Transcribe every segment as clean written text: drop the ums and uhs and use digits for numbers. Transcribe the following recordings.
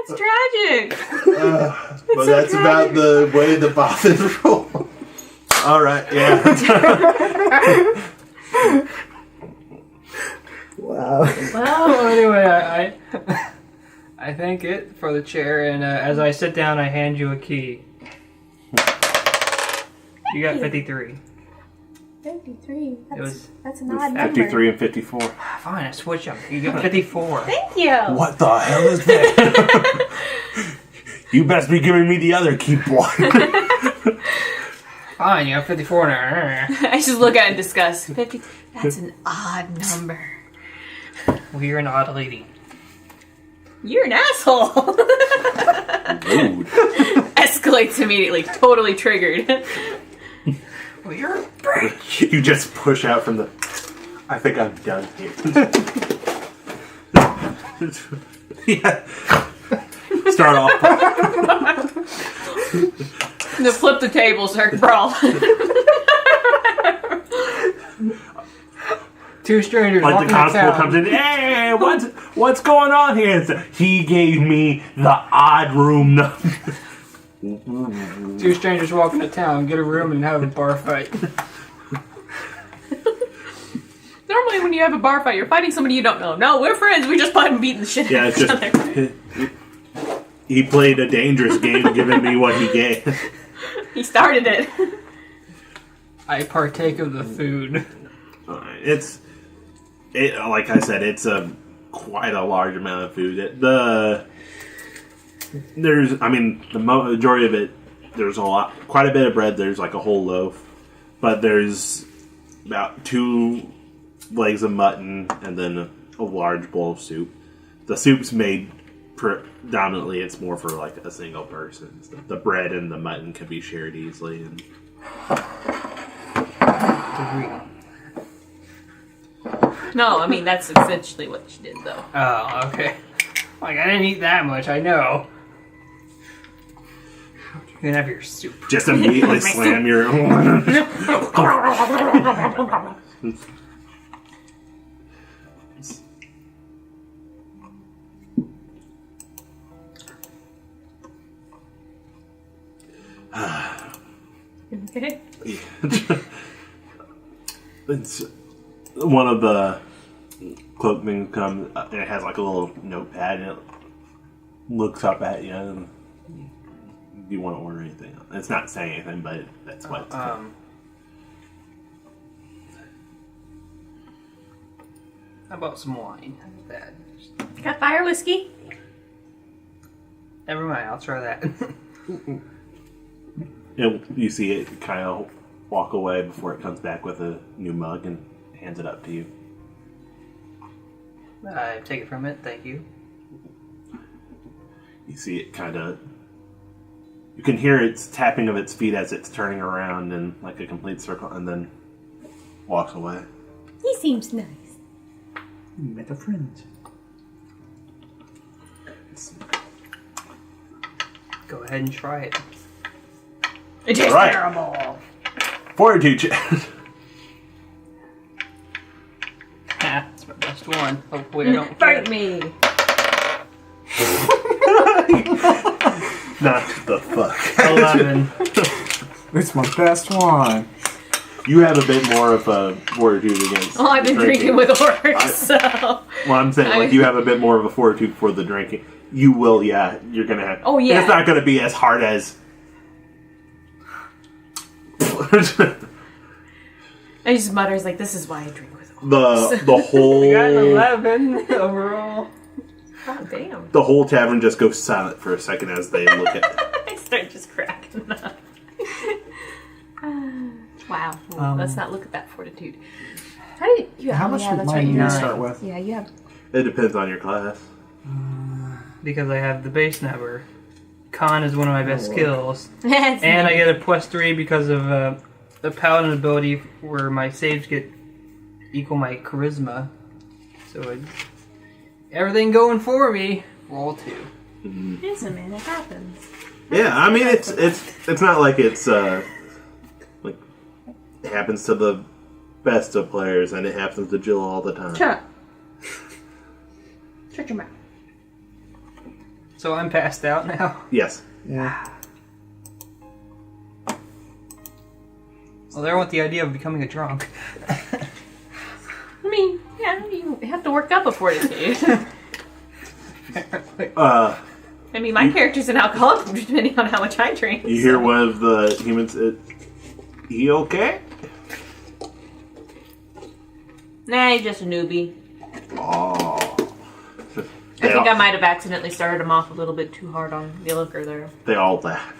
That's tragic. But that's tragic. About the way the bosses roll. All right, yeah. Wow. Well, anyway, I thank it for the chair, and as I sit down, I hand you a key. You got 53. 53. That's an odd number. 53 and 54. Fine, I switch them. You got 54. Thank you. What the hell is that? You best be giving me the other key point. Fine, you have 54 now. I just look at it in disgust. 50. That's an odd number. Well, you're an odd lady. You're an asshole. Rude. Escalates immediately. Totally triggered. Well, you're a bitch. You just push out from the... I think I'm done here. Yeah. Start off. Flip the table, start brawling. Two strangers Like walking the constable town. comes in, hey, what's going on here? He gave me the odd room number. Two strangers walking to town, get a room and have a bar fight. Normally when you have a bar fight, you're fighting somebody you don't know. No, we're friends. We just been beating the shit out of each other. He played a dangerous game giving me what he gave. He started it. I partake of the food. Like I said, it's quite a large amount of food. The majority of it, there's quite a bit of bread. There's like a whole loaf, but there's about 2 legs of mutton and then a large bowl of soup. The soup's made predominantly, it's more for like a single person. The bread and the mutton can be shared easily. And No, I mean, that's essentially what she did, though. Oh, okay. Like, I didn't eat that much, I know. You can have your soup. just immediately slam your... Okay. It's one of the cloak things comes, and it has like a little notepad, and it looks up at you, and you want to order anything. It's not saying anything, but that's what it's How about some wine? How's that? Got fire whiskey? Never mind, I'll try that. You see it kind of walk away before it comes back with a new mug and hands it up to you. I take it from it, thank you. You see it kind of... You can hear its tapping of its feet as it's turning around in like a complete circle, and then walks away. He seems nice. You met a friend. Go ahead and try it. It tastes Right. terrible. Fortitude check. That's my best one. Hopefully I don't Fight me. Not the fuck. 11. It's my best one. You have a bit more of a fortitude against. Well, I've been drinking with orcs, so. Well, I'm saying, like, you have a bit more of a fortitude for the drinking. You will, yeah. You're gonna have. Oh, yeah. It's not gonna be as hard as. I just mutters like, this is why I drink with orcs. the whole. I got an 11 overall. God damn. The whole tavern just goes silent for a second as they look at. I start just cracking up. Wow. Let's not look at that fortitude. How do you? How much that's money do you 9. start with? Yeah, you have. It depends on your class. Because I have the base number. Con is one of my best skills. And And I get a +3 because of the paladin ability where my saves equal my charisma. So everything going for me. Roll 2. Listen, man, it happens. Yeah, I mean it's not like it's like it happens to the best of players, and it happens to Jill all the time. Shut up. Shut your mouth. So I'm passed out now. Yes. Yeah. Well, there went the idea of becoming a drunk. I mean, yeah, you have to work up before this game. I mean, my character's an alcoholic, depending on how much I drink. You hear one of the humans. He okay? Nah, he's just a newbie. Oh. I think I might have accidentally started him off a little bit too hard on the liquor there. They all laugh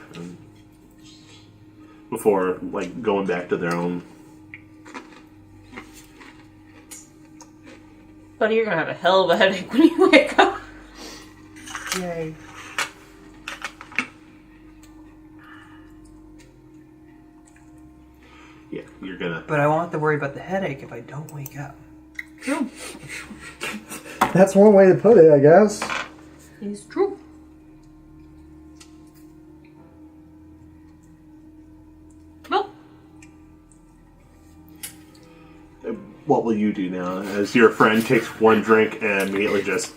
before, going back to their own. Buddy, you're gonna have a hell of a headache when you wake up. Yay. Yeah, you're gonna. But I won't have to worry about the headache if I don't wake up. True. That's one way to put it, I guess. It's true. Well, What will you do now? As your friend takes one drink and immediately just.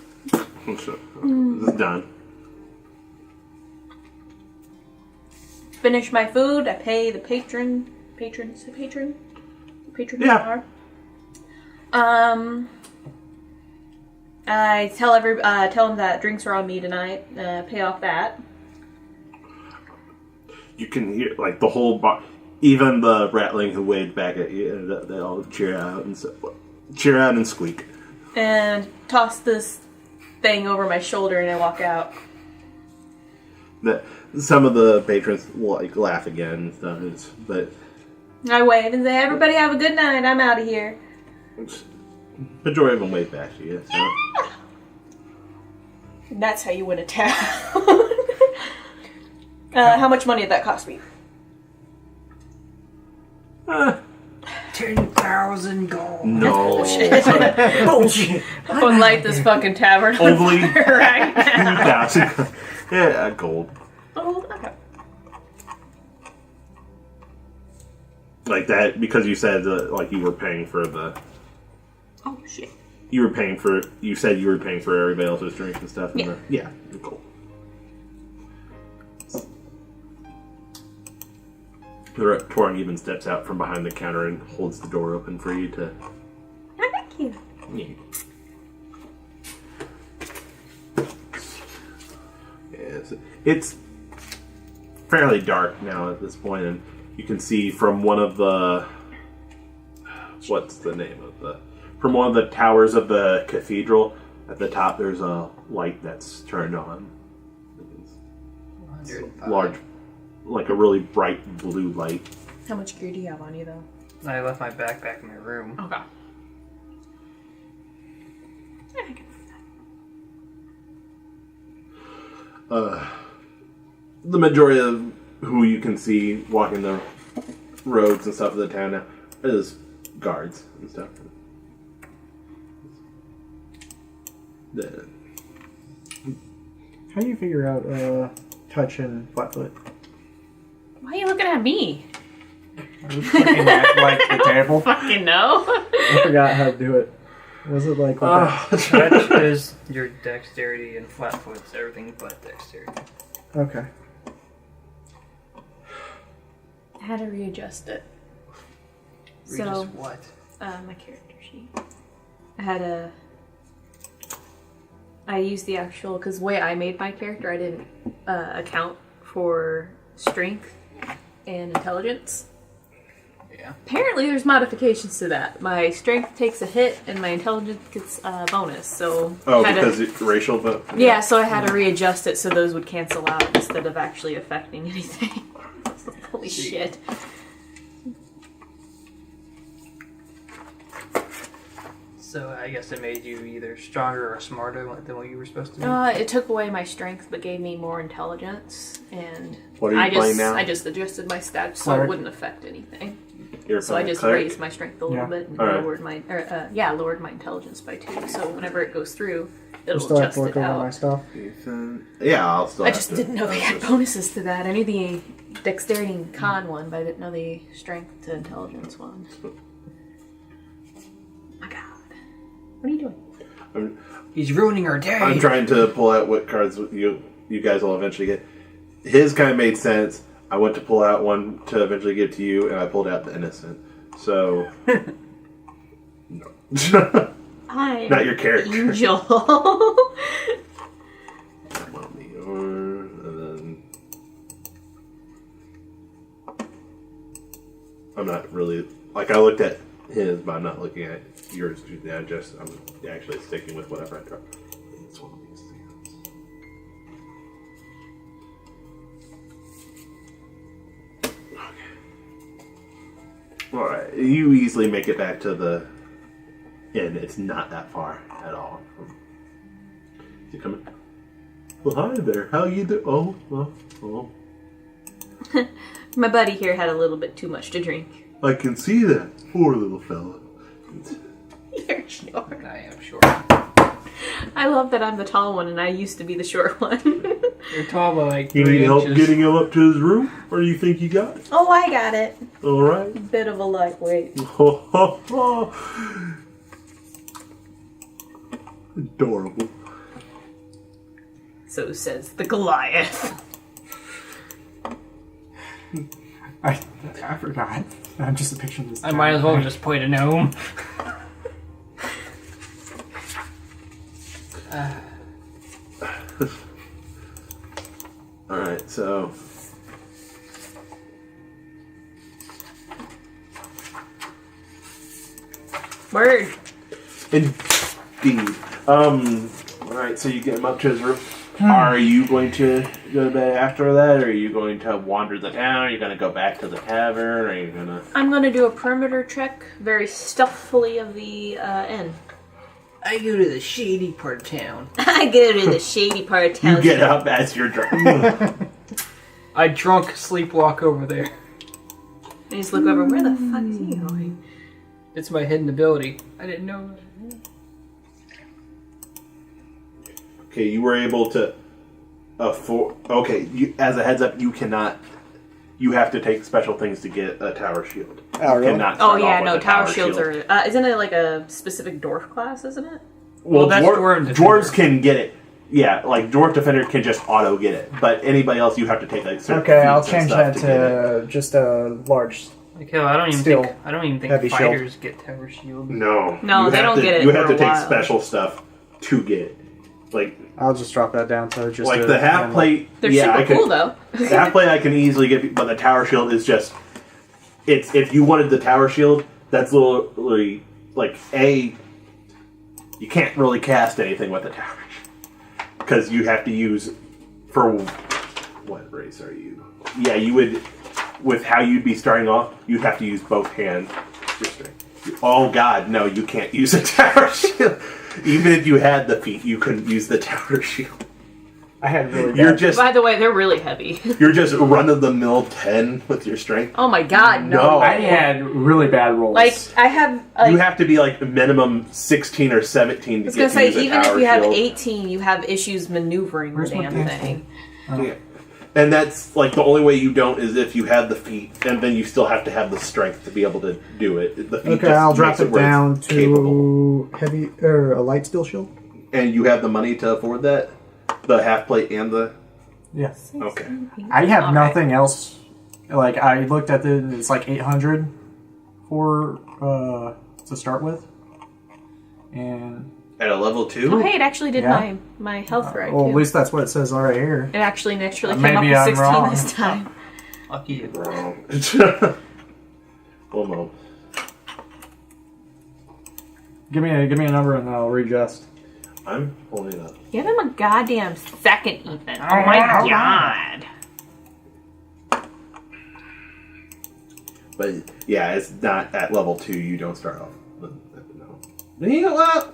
This is done. finish my food. I pay the patron. Patron? Say patron? Patron? Yeah. I tell him that drinks are on me tonight. Pay off that. You can hear the whole bar, even the rattling who waved back at you. And they all cheer out and squeak. And toss this thing over my shoulder, and I walk out. Some of the patrons will laugh again and stuff, but I wave and say, "Everybody have a good night. I'm out of here." majority of them wave back to you. So. And that's how you win a town. How much money did that cost me? 10,000 gold. No. Bullshit. I'm gonna light this fucking tavern on Only fire right now. 2,000. Yeah, gold. Oh, okay. Like that, because you said you were paying for the. Oh shit. You said you were paying for everybody else's drinks and stuff. Yeah. Yeah, gold. The Torin even steps out from behind the counter and holds the door open for you to. Oh, thank you. Yeah. Yes, it's fairly dark now at this point, and you can see from one of the from one of the towers of the cathedral at the top. There's a light that's turned on. It's large, like a really bright blue light. How much gear do you have on you, though? I left my backpack in my room. Okay. The majority of who you can see walking the roads and stuff of the town now is guards and stuff. How do you figure out touch and flatfoot? Why are you looking at me? I was looking at the table. Fucking no. I forgot how to do it. Was it like Touch is your dexterity, and flatfoot's everything but dexterity. Okay. I had to readjust it. Readjust what? My character sheet. I used the actual, because the way I made my character, I didn't account for strength and intelligence. Yeah. Apparently there's modifications to that. My strength takes a hit and my intelligence gets a bonus, so... because it's racial vote? Yeah, so I had to readjust it so those would cancel out instead of actually affecting anything. Holy shit. So I guess it made you either stronger or smarter than what you were supposed to be? It took away my strength but gave me more intelligence, and What are you playing now? I just adjusted my stats so it wouldn't affect anything. So I just raised my strength a little bit and lowered my intelligence by 2. So whenever it goes through, it'll still have adjust to look it over my out. stuff. Yeah, I'll still. I just didn't know they had bonuses to that. I knew the dexterity and con one, but I didn't know the strength to intelligence one. My God, what are you doing? He's ruining our day. I'm trying to pull out what cards you you guys will eventually get. His kind of made sense. I went to pull out one to eventually give to you, and I pulled out the innocent. So, no. I'm not your character. Angel. And then I'm not really like I looked at his, but I'm not looking at yours. I'm actually sticking with whatever I draw. It's one of these things. Alright, you easily make it back to the inn. It's not that far at all. Is he coming? Well, hi there. How you do? Oh. My buddy here had a little bit too much to drink. I can see that. Poor little fella. You're short. I am short. I love that I'm the tall one and I used to be the short one. You're tall by like You 3 need help inches. getting him up to his room? Or do you think you got it? Oh, I got it. Alright. Bit of a lightweight. Adorable. So says the Goliath. I forgot. I'm just picturing this. I might as well just play a gnome. Alright, so... Word. Indeed. Alright, so you get him up to his room. Are you going to go to bed after that, or are you going to wander the town? Are you going to go back to the tavern? Are you going to... I'm going to do a perimeter check very stealthily of the inn. I go to the shady part of town. I go to the shady part of town. You get up as you're drunk. I drunk sleepwalk over there. And just look over, where the fuck is he going? It's my hidden ability. I didn't know. Okay, you were able to afford... Okay, as a heads up, you cannot... You have to take special things to get a tower shield. Oh, really? Cannot Oh start yeah, off no, with a tower shields shield. are... isn't it like a specific dwarf class, isn't it? Well, that's Dwarf Defender. dwarves can get it. Yeah, like Dwarf Defender can just auto get it. But anybody else, you have to take like certain Okay, I'll feats and change stuff that get it. to just a large. Like hell, I don't even Still think heavy shield. fighters get tower shield. No. No, You they have don't get it You for have to a take while. special stuff to get it. Like I'll just drop that down to just like a, the half plate. They're yeah, super cool though. The half plate I can easily get, but the tower shield is just. It's if you wanted the tower shield, that's literally like you can't really cast anything with the tower because you have to use for what race are you? Yeah, you would with how you'd be starting off, you'd have to use both hands. Oh God, no, you can't use a tower shield. Even if you had the feat, you couldn't use the tower shield. I had really bad. You're just By the way, they're really heavy. you're just run of the mill 10 with your strength. Oh my god, no. No. I had really bad rolls. Like, I have... Like, You have to be like minimum 16 or 17 to I was get gonna to say, use a even if tower you have shield. 18, you have issues maneuvering Where's the my damn pencil? thing. Yeah. And that's like the only way you don't is if you have the feat, and then you still have to have the strength to be able to do it. The feat okay, just I'll drop makes it where it's down capable. to heavy or a light steel shield. And you have the money to afford that, the half plate and the Yes. okay. I have All nothing else. Like I looked at it's like 800 for to start with, and At a level 2. Oh, hey, it actually did Yeah. my health right, well, too. at least that's what it says right here. It actually came up Maybe with I'm 16 wrong. this time. Lucky you. Wrong. Hold on. Give me a number and I'll readjust. I'm pulling it up. Give him a goddamn second, Ethan. Oh my god. But yeah, it's not at level 2. You don't start off. No. You know what?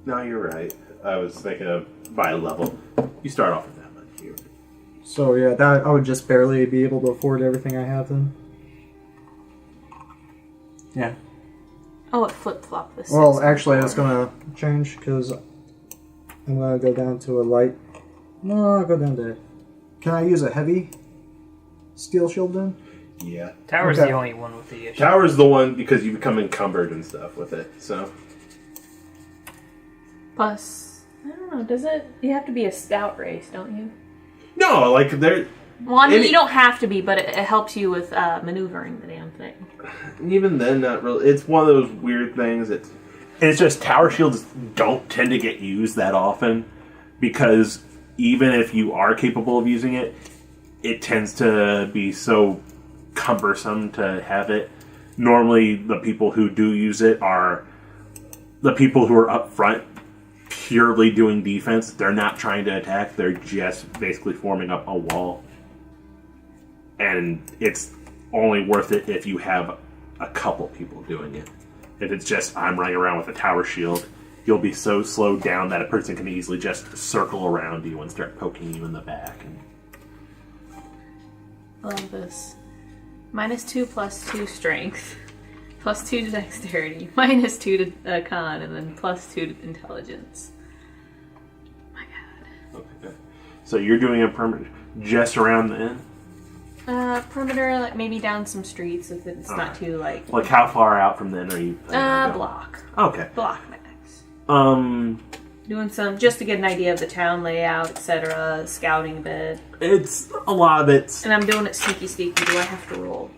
No, you're right. I was thinking of by level. You start off with that much here. So yeah, that I would just barely be able to afford everything I have then. Yeah. Oh, it flip-flopped this. Well, actually, that's gonna change because I'm gonna go down to a light. No, I'll go down to. Can I use a heavy steel shield then? Yeah. Tower's Okay. the only one with the issue. Tower's the one because you become encumbered and stuff with it. So Plus, I don't know. Does it? You have to be a scout race, don't you? No, like they're. Well, I mean, you don't have to be, but it helps you with maneuvering the damn thing. Even then, not really. It's one of those weird things. It's just tower shields don't tend to get used that often because even if you are capable of using it, it tends to be so cumbersome to have it. Normally, the people who do use it are the people who are up front purely doing defense. They're not trying to attack. They're just basically forming up a wall. And it's only worth it if you have a couple people doing it. If it's just, I'm running around with a tower shield, you'll be so slowed down that a person can easily just circle around you and start poking you in the back. I love this. -2 +2 strength. +2 to dexterity. -2 to con, and then +2 to intelligence. My god. Okay. So you're doing a permanent just around the inn? Perimeter, like maybe down some streets if it's not too like. Like how far out from the inn are you? Block. Okay. Block max. Doing some just to get an idea of the town layout, etc. Scouting a bit. It's a lot of it. And I'm doing it sneaky. Do I have to roll?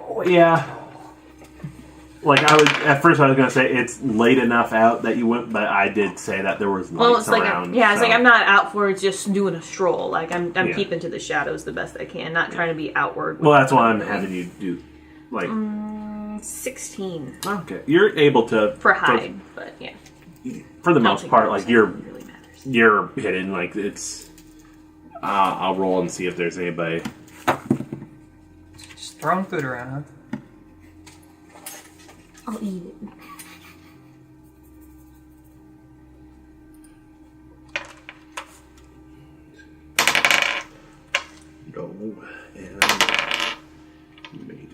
Oh, yeah. Like at first I was gonna say it's late enough out that you went, but I did say that there was lights around. It's like I'm not out for just doing a stroll. Like I'm keeping to the shadows the best I can, not trying to be outward. Well, that's why I'm having you do, like 16. Okay, you're able to for hide, but yeah. For the most part, like you're really matters. You're hidden. Like it's. I'll roll and see if there's anybody. Just throwing food around, huh? I'll eat it. Go and maybe.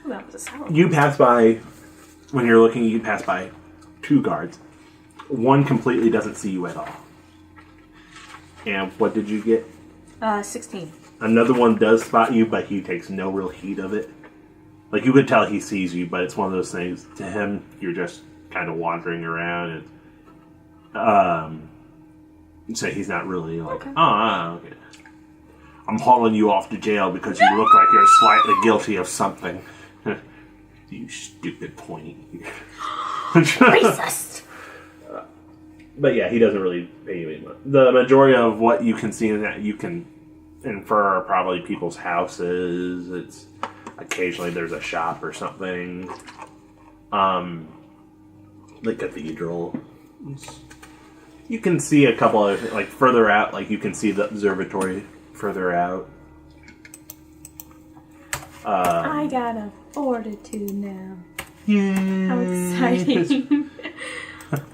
That was a salad. You pass by when you're looking. You pass by 2 guards. One completely doesn't see you at all. And what did you get? 16. Another one does spot you, but he takes no real heed of it. Like, you could tell he sees you, but it's one of those things. To him, you're just kind of wandering around. And, so he's not really like, okay. Okay. I'm hauling you off to jail because you look like you're slightly guilty of something. You stupid pointy. Racist! But yeah, he doesn't really pay you any money. The majority of what you can see in that you can infer are probably people's houses. It's occasionally there's a shop or something. The cathedral. You can see a couple of like further out. Like you can see the observatory further out. I got a fortitude now. Yay! How exciting!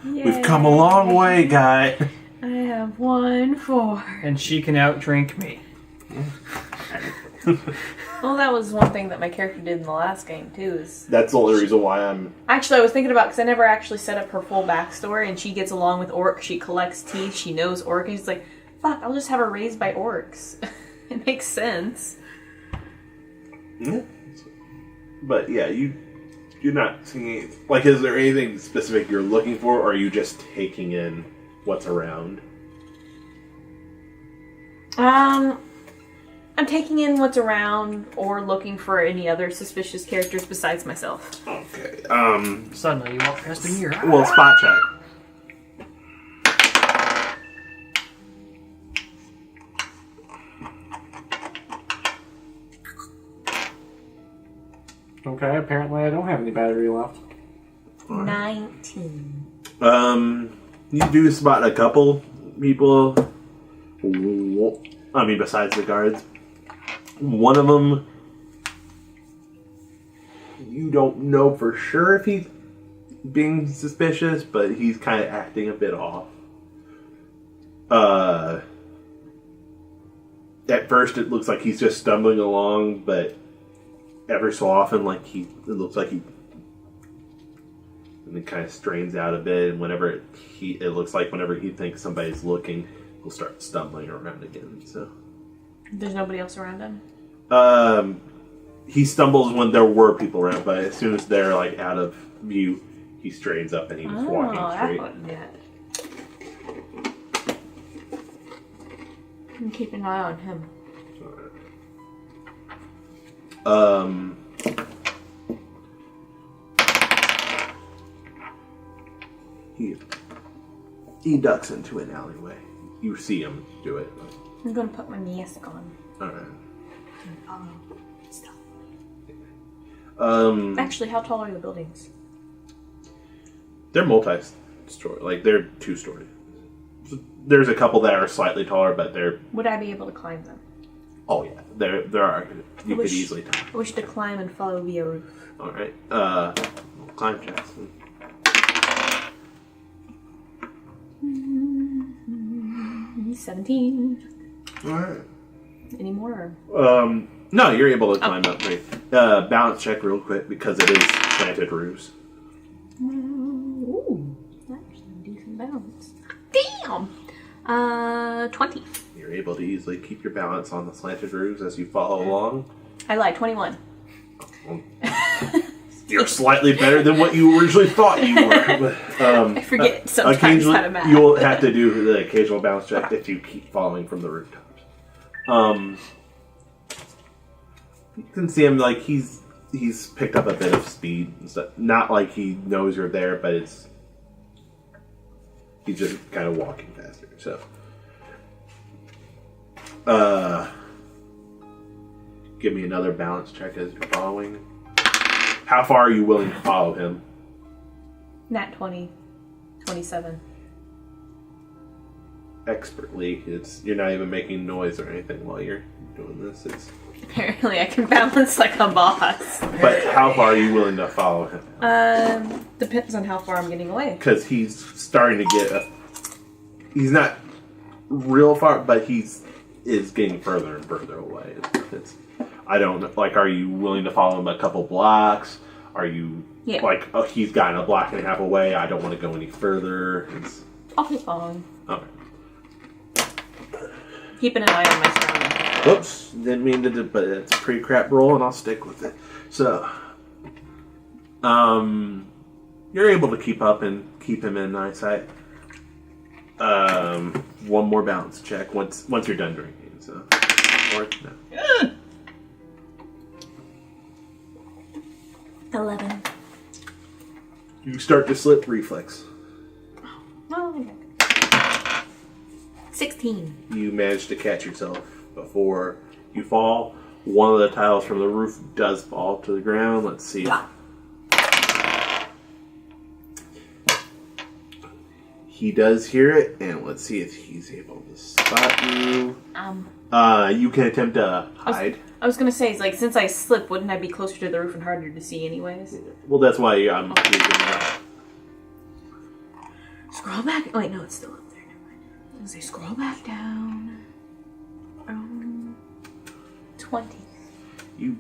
We've come a long way, guy. I have 1 4. And she can outdrink me. Well, that was one thing that my character did in the last game, too. That's the only reason why I'm... Actually, I was thinking about, because I never actually set up her full backstory, and she gets along with orcs, she collects teeth, she knows orcs, and she's like, fuck, I'll just have her raised by orcs. It makes sense. Yeah. But yeah, you're not seeing... Like, is there anything specific you're looking for, or are you just taking in what's around? I'm taking in what's around or looking for any other suspicious characters besides myself. Okay. Suddenly you walk past in here. Well, spot check. Okay, apparently I don't have any battery left. 19. You do spot a couple people. I mean, besides the guards. One of them, you don't know for sure if he's being suspicious, but he's kind of acting a bit off. At first it looks like he's just stumbling along, but ever so often, like it looks like he, and it kind of strains out a bit, and whenever it looks like whenever he thinks somebody's looking, he'll start stumbling around again. So there's nobody else around him? He stumbles when there were people around, but as soon as they're like out of view, He straightens up and he's Oh, walking that straight. wouldn't yet. I'm keeping an eye on him. He ducks into an alleyway. You see him do it. I'm gonna put my mask on. Alright. Oh, stop. Actually, how tall are the buildings? they're multi-story. Like, they're 2-story. There's a couple that are slightly taller, but they're... Would I be able to climb them? Oh, yeah. There are... You could easily tell. I wish to climb and follow via roof. Alright. Climb checks. 17. Alright. Any more? No, you're able to climb up. Right. Balance check real quick, because it is slanted roofs. Ooh, that's a decent balance. Damn! 20. You're able to easily keep your balance on the slanted roofs as you follow along. I lied, 21. You're slightly better than what you originally thought you were. But, I forget sometimes occasionally, how to math. you'll have to do the occasional balance check if you keep falling from the rooftops. You can see him, like, he's picked up a bit of speed and stuff. Not like he knows you're there, but he's just kind of walking faster. So, give me another balance check as you're following. How far are you willing to follow him? Nat 20. 27. Expertly. You're not even making noise or anything while you're doing this. Apparently I can balance like a boss. But how far are you willing to follow him? Depends on how far I'm getting away. Because he's starting to get he's not real far, but is getting further and further away. I don't know. Like, are you willing to follow him a couple blocks? Are you like, oh, he's gotten a block and a half away, I don't want to go any further? I'll keep following. Okay. Keeping an eye on my surroundings. Whoops, didn't mean to do, but it's a pretty crap roll, and I'll stick with it. So, you're able to keep up and keep him in eyesight. One more balance check once you're done drinking. So, or no. 11. You start to slip reflex. Oh, 16. You manage to catch yourself before you fall. One of the tiles from the roof does fall to the ground. Let's see. He does hear it, and let's see if he's able to spot you. You can attempt to hide. I was gonna say, it's like, since I slipped, wouldn't I be closer to the roof and harder to see anyways? Well, that's why I'm using that. Scroll back. Wait, no, it's still up there. Never mind. I was gonna say, scroll back down. 20. You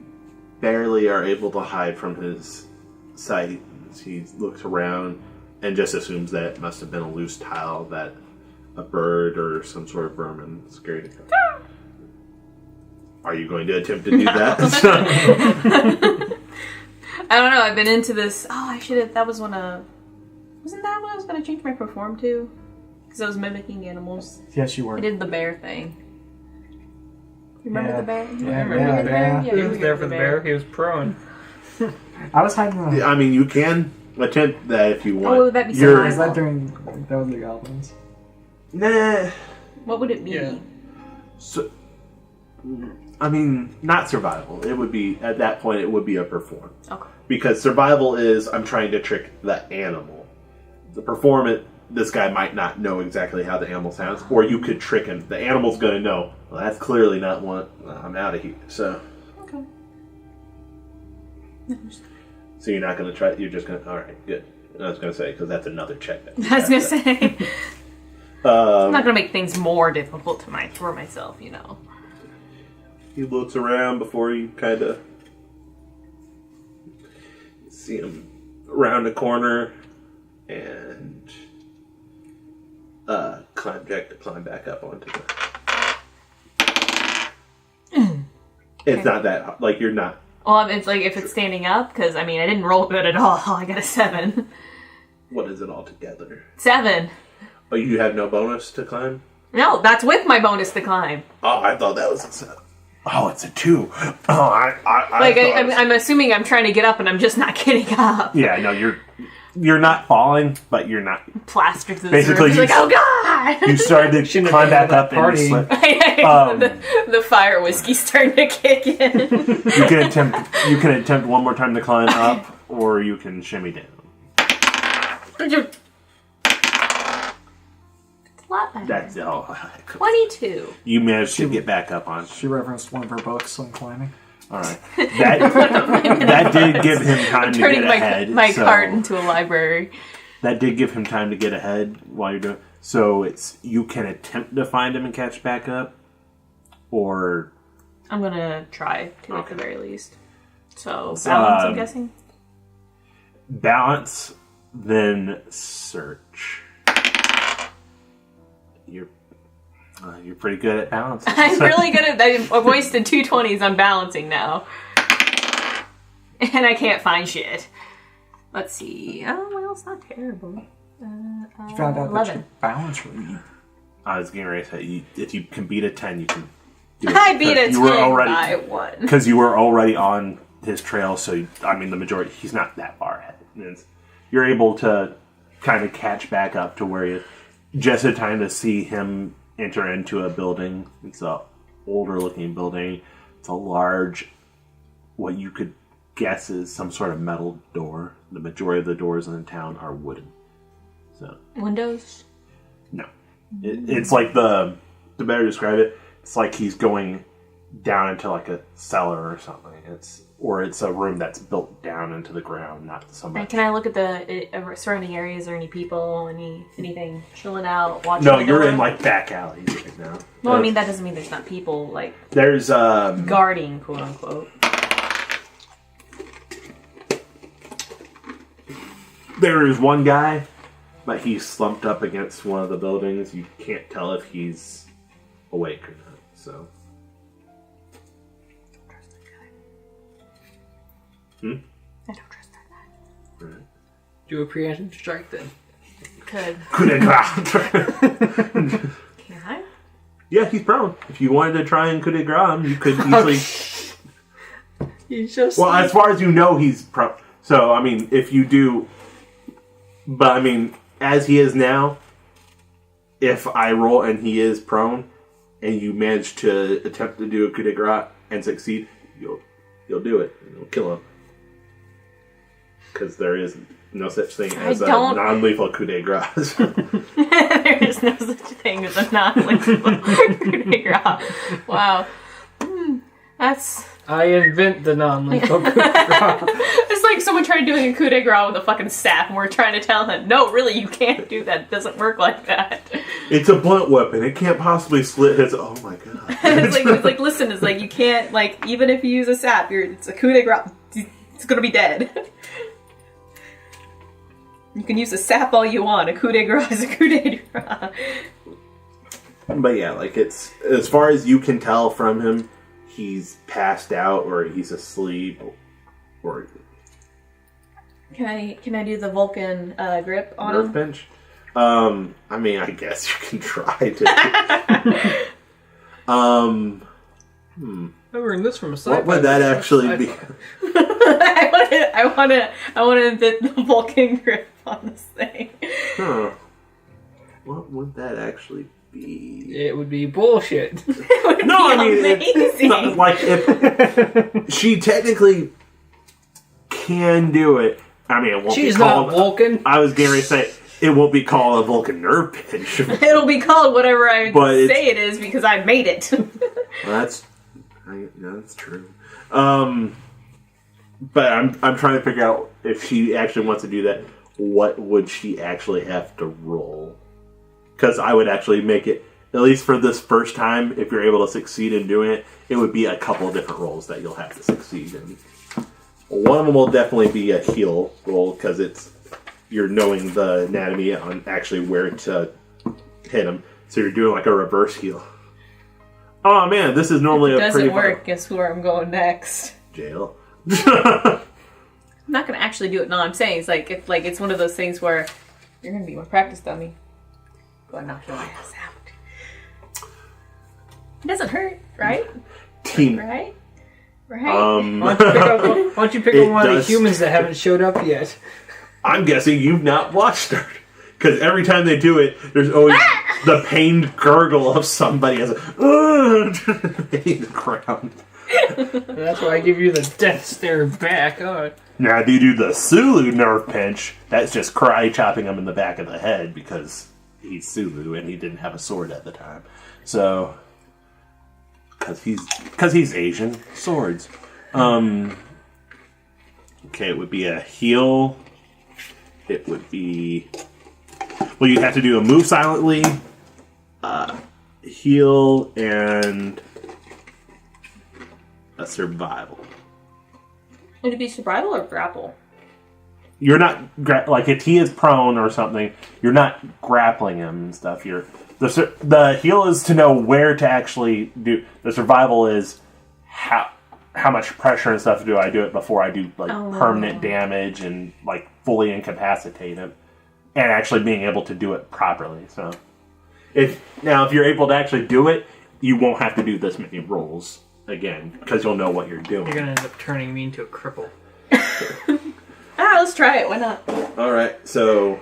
barely are able to hide from his sight. He looks around and just assumes that it must have been a loose tile that a bird or some sort of vermin scared him. Are you going to attempt to do that? I don't know. I've been into this. Oh, I should have. That was when wasn't that when I was going to change my perform to? Because I was mimicking animals. Yes, you were. I did the bear thing. Remember the bear? Yeah, the bear? yeah. He was there for the bear. He was prone. I was hiding. I mean, you can attempt that if you want. Oh, that'd be You're- Is that during? That was the goblins. Nah. What would it be? Yeah. So, I mean, not survival. It would be, at that point, it would be a perform. Okay. Because survival is, I'm trying to trick the animal. The perform, this guy might not know exactly how the animal sounds, or you could trick him. The animal's going to know, well, that's clearly not one. I'm out of here. So Okay. you're not going to try, you're just going to, alright, good. I was going to say, because that's another check. I was going to say. I'm not going to make things more difficult for myself, you know. He looks around before you kind of see him around a corner and climb back up onto the. It's not that like you're not. Well, it's like if it's standing up, because I mean I didn't roll good at all. I got a 7. What is it all together? 7. Oh, you have no bonus to climb? No, that's with my bonus to climb. Oh, I thought that was a 7. Oh, it's a 2. Oh, I'm assuming I'm trying to get up and I'm just not getting up. Yeah, no, you're not falling, but you're not Plastered to the basically. surface. Like, oh god! You started to climb back up and you slipped. The fire whiskey's starting to kick in. You can attempt one more time to climb up, or you can shimmy down. It's a lot better. That's 22. You managed to get back up on. She referenced one of her books on climbing. All right, that did give him time to get ahead. My cart into a library. That did give him time to get ahead while you're doing. So it's you can attempt to find him and catch back up, or I'm gonna try to at the very least. So balance, I'm guessing. Balance, then search. You're pretty good at balancing. I'm really good at that. I've wasted 2 20s on balancing now. And I can't find shit. Let's see. Oh, well, it's not terrible. You found out 11. that your balance really. I was getting ready to say, if you can beat a 10, you can do it. I beat a 10 by 1. Because you were already on his trail, so, I mean, the majority, he's not that far ahead. You're able to kind of catch back up to where you just in time to see him enter into a building. It's a older looking building. It's a large, what you could guess is some sort of metal door. The majority of the doors in the town are wooden. So Windows? no, it's like the better to describe it, it's like he's going down into like a cellar or something. It's a room that's built down into the ground, not so much. Can I look at the surrounding areas? Or any people? Anything chilling out? Watching? No, you're in like back alleys right now. Well, I mean that doesn't mean there's not people like there's guarding, quote unquote. There is one guy, but he's slumped up against one of the buildings. You can't tell if he's awake or not. So. I don't trust that guy. Right. Do a preemptive strike then. Could. Coup de grace. Can I? Yeah, he's prone. If you wanted to try and coup de grace, you could easily. He's just. Well, as far as you know, he's prone. So, I mean, if you do. But, I mean, as he is now, if I roll and he is prone, and you manage to attempt to do a coup de grace and succeed, you'll do it. You'll kill him. Because there is no such thing as a non-lethal coup de grace. There is no such thing as a non-lethal coup de grace. Wow. That's... I invent the non-lethal coup de grace. It's like someone tried doing a coup de grace with a fucking staff, and we're trying to tell him, no, really, you can't do that. It doesn't work like that. It's a blunt weapon. It can't possibly slit his... Oh, my God. It's like, listen, it's like, you can't, like, even if you use a sap, it's a coup de grace. It's gonna be dead. You can use a sap all you want. A coup de grace is a coup de grace. But yeah, like it's as far as you can tell from him, he's passed out or he's asleep, or Can I do the Vulcan grip on nerve him? pinch. I mean, I guess you can try to. I learned this from a sci-fi. What would that actually be? I want to invent the Vulcan grip on this thing. Huh. What would that actually be? It would be bullshit. Amazing. Like if she technically can do it. I mean, it won't She's be called not Vulcan. I was getting ready to say it won't be called a Vulcan nerve pinch. It'll be called whatever I say it is because I made it. Well, that's true. But I'm trying to figure out if she actually wants to do that. What would she actually have to roll? Because I would actually make it, at least for this first time, if you're able to succeed in doing it, it would be a couple of different rolls that you'll have to succeed in. One of them will definitely be a heal roll because you're knowing the anatomy on actually where to hit him. So you're doing like a reverse heal. Oh man, this is normally if it a pretty doesn't work. Guess where I'm going next? jail. I'm not gonna actually do it. No, I'm saying it's like if like it's one of those things where you're gonna be my practice dummy. Go and knock your ass out. It doesn't hurt, right? Team. Right? Right? Why don't you pick up one of the humans that haven't showed up yet? I'm guessing you've not watched her. Because every time they do it, there's always the pained gurgle of somebody as hitting the ground. That's why I give you the death stare back. Oh. Now, if you do the Sulu nerve pinch, that's just cry chopping him in the back of the head because he's Sulu and he didn't have a sword at the time. So, because he's Asian, swords. Okay, it would be a heal. It would be... Well, you'd have to do a move silently, heal, and a survival. Would it be survival or grapple? You're not like if he is prone or something. You're not grappling him and stuff. The heal is to know where to actually do. The survival is how much pressure and stuff do I do it before I do like permanent damage and like fully incapacitate him, and actually being able to do it properly. So if you're able to actually do it, you won't have to do this many rolls again because you'll know what you're doing. You're gonna end up turning me into a cripple. Let's try it. Why not? All right, so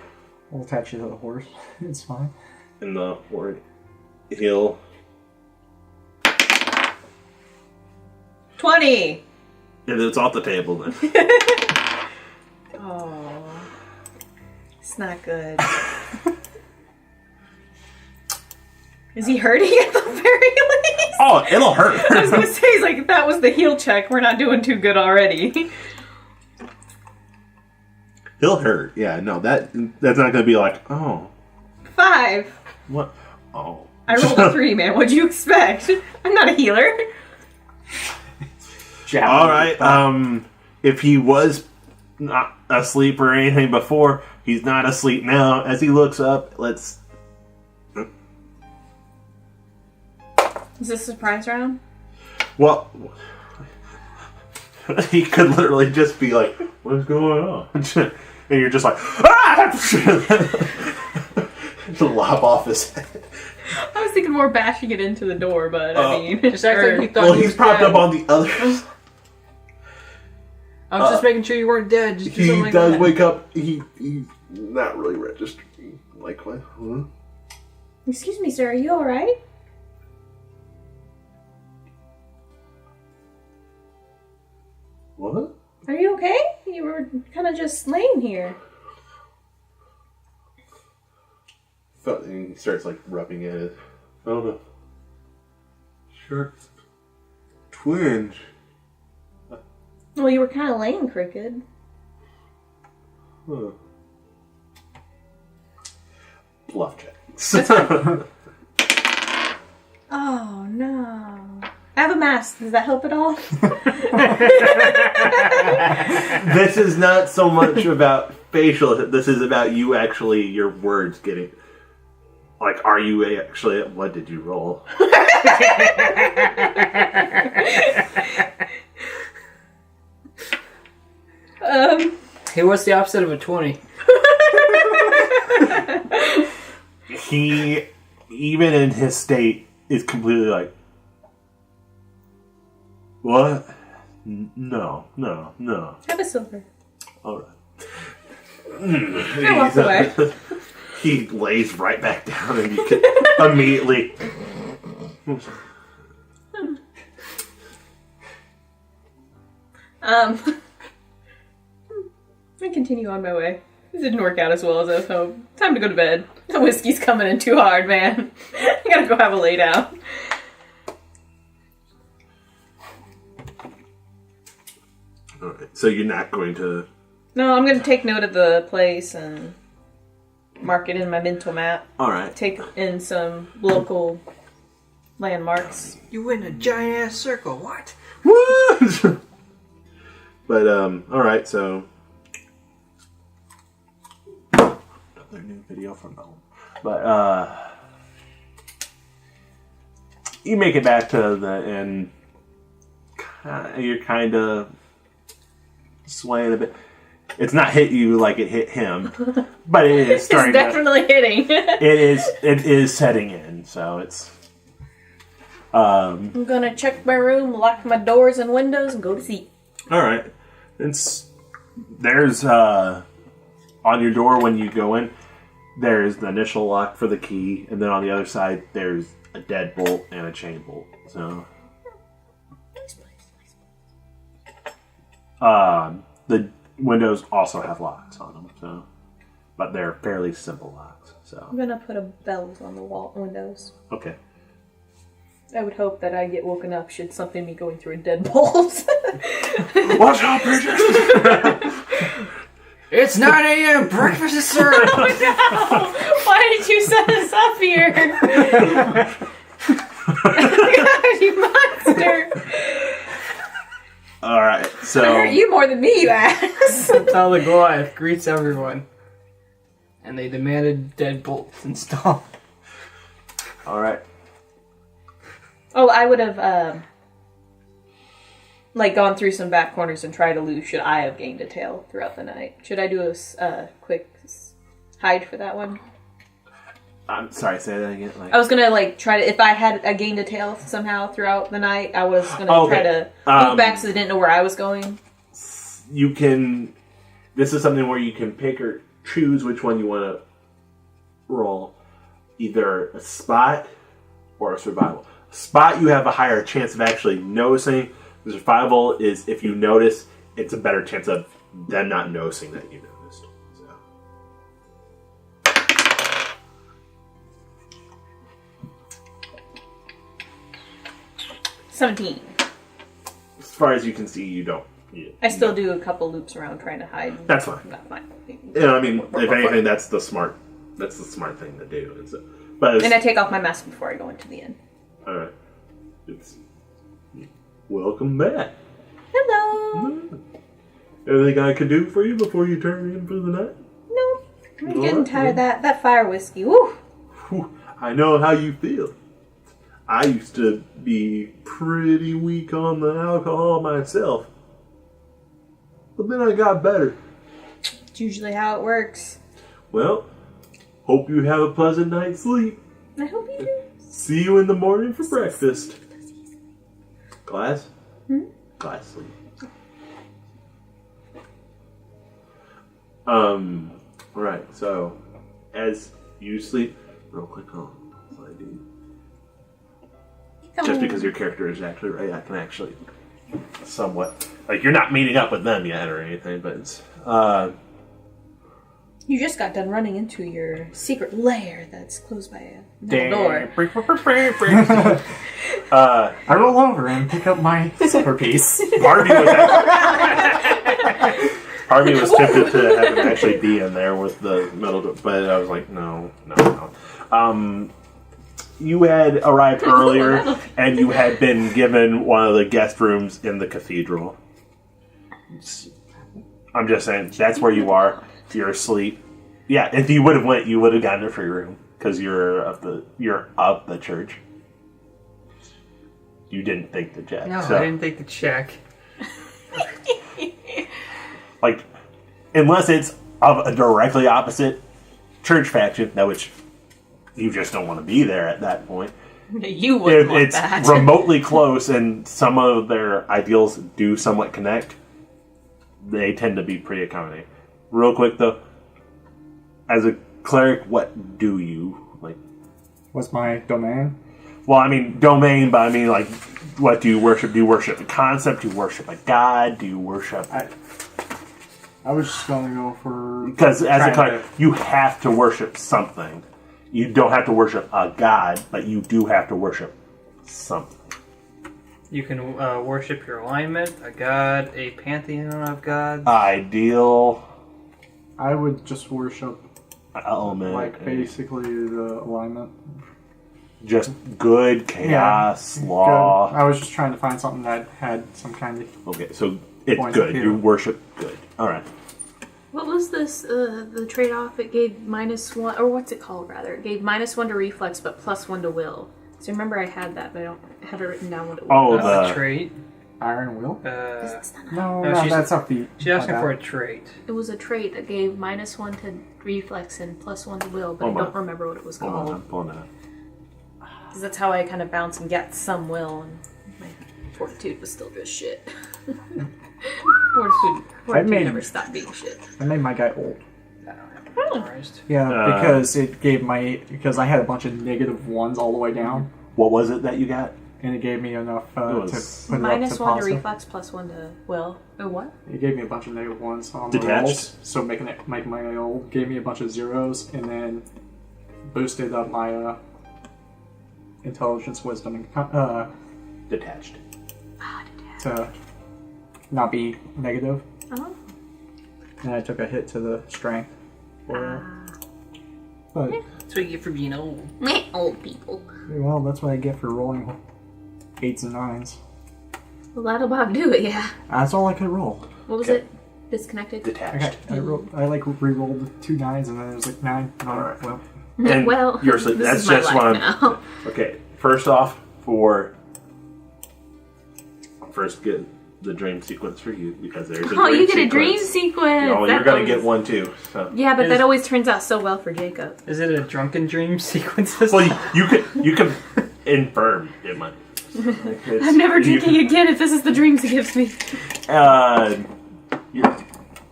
I'll attach you to the horse. It's fine. in the word heal. 20. And it's off the table then. Oh, it's not good. Is he hurting at the very least? Oh, it'll hurt. I was gonna say, like, if that was the heal check, we're not doing too good already. He'll hurt. Yeah, no, that's not gonna be like, oh, 5. what? Oh, I rolled a 3, man. What'd you expect? I'm not a healer. All right. If he was not asleep or anything before, he's not asleep now. As he looks up, Is this a surprise round? Well, he could literally just be like, "What's going on?" And you're just like, "Ah!" To lop off his head. I was thinking more bashing it into the door, but I mean, Just act like you thought Well, he he's was propped dead. up on the other. I was just making sure you weren't dead. Just do He something like does that. wake up. He's not really registering. Like what? Huh? Excuse me, sir. Are you all right? What? Are you okay? You were kind of just laying here. And he starts like rubbing at it. Oh no. Shark twinge. Well, you were kind of laying crooked. Huh. Bluff check. That's fine. Oh no. I have a mask. Does that help at all? This is not so much about facial. This is about you actually, your words getting. Like, are you actually. What did you roll? Hey, what's the opposite of a 20? He, even in his state, is completely like. What? No. Have a silver. Alright. I walk away. He lays right back down and you can immediately. I continue on my way. This didn't work out as well as I was hoping. Time to go to bed. The whiskey's coming in too hard, man. I gotta go have a lay down. Alright, so you're not going to. No, I'm gonna take note of the place and mark it in my mental map. Alright. Take in some local landmarks. You went in a giant ass circle. What? What? But, alright, so. Another new video from home. But, you make it back to the inn. You're kind of swaying a bit. It's not hit you like it hit him, but it is It's starting. definitely hitting. It is setting in, so it's. I'm gonna check my room, lock my doors and windows, and go to sleep. All right. There's on your door when you go in. There's the initial lock for the key, and then on the other side there's a deadbolt and a chain bolt. So. The windows also have locks on them, so, but they're fairly simple locks. So I'm gonna put a bells on the wall windows. okay. I would hope that I get woken up should something be going through a deadbolt. Watch out, Bridget! It's 9 a.m. Breakfast is served. Oh no! Why did you set us up here? God, you monster! All right, so I hurt you more than me, you ass. That's how the Goliath greets everyone. And they demanded deadbolts installed. all right. Oh, I would have, gone through some back corners and tried to lose should I have gained a tail throughout the night. Should I do a quick hide for that one? I'm sorry. Say that again. I was gonna, try to, if I had gained a tail somehow throughout the night, I was gonna try to move back so they didn't know where I was going. You can. This is something where you can pick or choose which one you want to roll. Either a spot or a survival. Spot, you have a higher chance of actually noticing. The survival is if you notice, it's a better chance of them not noticing that you noticed. So. 17. As far as you can see, you don't. I still do a couple loops around trying to hide. That's fine. That's fine. Yeah, I mean, if anything, that's the smart thing to do. And I take off my mask before I go into the inn. All right. Welcome back. Hello. Anything I could do for you before you turn in for the night? No, I'm getting tired of that fire whiskey. Woo. Whew, I know how you feel. I used to be pretty weak on the alcohol myself. But then I got better. It's usually how it works. Well, hope you have a pleasant night's sleep. I hope you do. See you in the morning for breakfast. Glass? Glass sleep. Alright, so as you sleep, real quick on slide D. Just because your character is actually right, I can actually somewhat you're not meeting up with them yet or anything, but it's you just got done running into your secret lair that's closed by a metal door. I roll over and pick up my silver piece. Harvey was tempted to have him actually be in there with the metal door, but I was like, no. You had arrived earlier, and you had been given one of the guest rooms in the cathedral. I'm just saying, that's where you are. You're asleep. Yeah, if you would have went, you would have gotten a free room because you're of the church. You didn't think the check. No, so, I didn't think the check. Unless it's of a directly opposite church faction, which you just don't want to be there at that point. You wouldn't want it's that. remotely close, and some of their ideals do somewhat connect. They tend to be pretty accommodating. Real quick though, as a cleric, what do you like? What's my domain? Well, I mean domain, but I mean what do you worship? Do you worship a concept? Do you worship a god? Do you worship? I was just going to go for... Because as a cleric, you have to worship something. You don't have to worship a god, but you do have to worship something. You can worship your alignment, a god, a pantheon of gods. Ideal. I would just worship, Element. basically the alignment. Just good, chaos, law. Good. I was just trying to find something that had some kind of... Okay, so it's Point good. of view. You worship good. Alright. What was this, the trade-off? It gave -1, or what's it called, rather? It gave -1 to reflex, but +1 to will. So remember I had that, but I don't have it written down what it was. Oh, That's a trait. Iron Will? It's not No, No, no, she's- that's a feat. She's asking My for bad. a trait. It was a trait that gave -1 to reflex and +1 to will, but Hold I don't on. remember what it was Hold on, called. I'm pulling it up. Because that's how I kind of bounce and get some will, and my fortitude was still just shit. Fortitude made- never stopped being shit. I made my guy old. I don't have it memorized. Yeah, Uh, because it gave because I had a bunch of -1s all the way down, What was it that you got? and it gave me enough It to was put it up -1 to to positive. reflex, +1 to will. Oh, what? It gave me a bunch of -1s on the Detached? rolls, so making my old gave me a bunch of zeros, and then boosted up my intelligence, wisdom, and Detached. to not be negative. Oh. And I took a hit to the strength. But That's what you get for being old. Meh, old people. well, that's what I get for rolling 8s and 9s. Well, that'll Bob do it, yeah. That's all I could roll. What was Okay. it? Disconnected? Detached. I re-rolled 2 9s, and then it was like 9. No, Alright. well, And Well, yours- this that's is my just life one. now. Okay, first off, first get the dream sequence for you because there's a Oh, dream you get a dream sequence. sequence! Oh, That you're gonna was- get one too. So. Yeah, but Is- that always turns out so well for Jacob. Is it a drunken dream sequence? This Well, you can infirm it might. Like, it's- I'm never you drinking again if this is the dreams he gives me. Your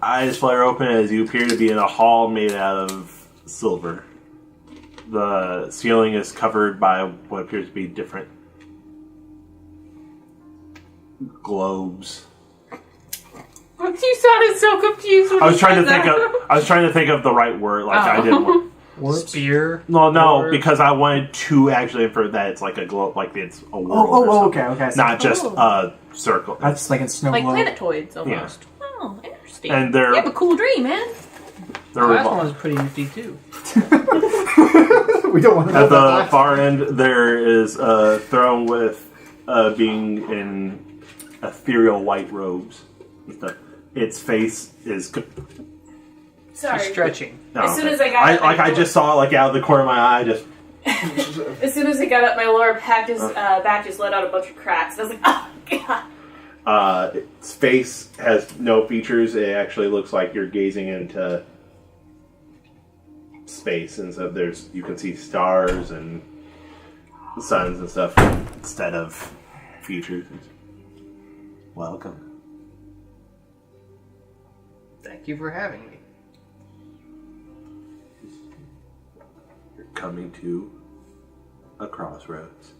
eyes flare open as you appear to be in a hall made out of silver. The ceiling is covered by what appears to be different globes. You sounded so confused when I was you trying to said think that. of I was trying to think of the right word. Like I didn't want. Orbs? Spear. No, Or- because I wanted to actually infer that it's like a globe, like it's a world. or Oh, something. okay. Not just Oh. a circle. I was thinking snow Like globe. planetoids, almost. Oh, interesting. And they're- You have a cool dream, man. They're Oh, that revol- one was pretty nifty too. We don't want to know At the about that. far end, there is a throne with a being in ethereal white robes and stuff. Its face is. Sorry. She's stretching. As soon as I got it, I just saw like out of the corner of my eye, just As soon as I got up, my lower back just let out a bunch of cracks. I was like, oh, God. its face has no features. It actually looks like you're gazing into space, and so you can see stars and suns and stuff instead of features. Welcome. Thank you for having me. You're coming to a crossroads,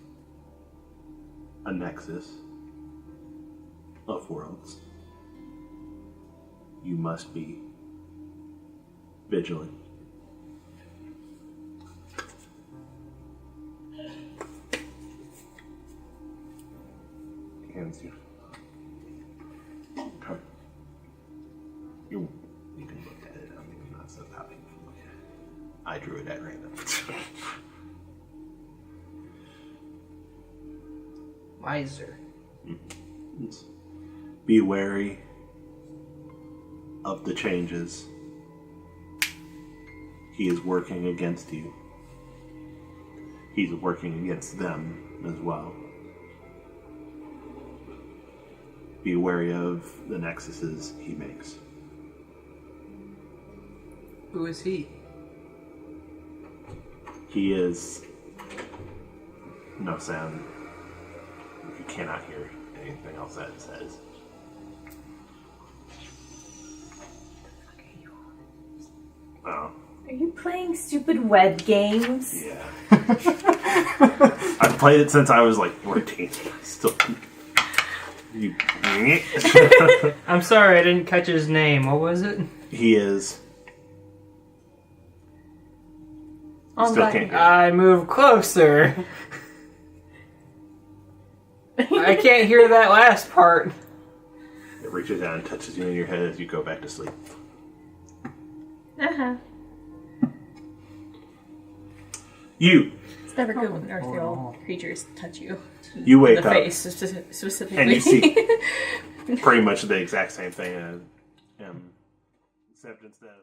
a nexus of worlds. You must be vigilant. Hands you. Okay. You can look at it. I mean, I'm not so happy. I drew it at random. Miser. Be wary of the changes. He is working against you. He's working against them as well. Be wary of the nexuses he makes. Who is he? He is no sound. You cannot hear anything else that it says. Oh, Are you playing stupid web games? yeah. I've played it since I was like 14. Still. You. I'm sorry, I didn't catch his name. What was it? He is. Oh, Still God. can't hear. I move closer. I can't hear that last part. It reaches down and touches you in your head as you go back to sleep. Uh-huh. You It's never good when earthreal creatures touch you. You In wake the up face, specifically. and you see pretty much the exact same thing, except instead of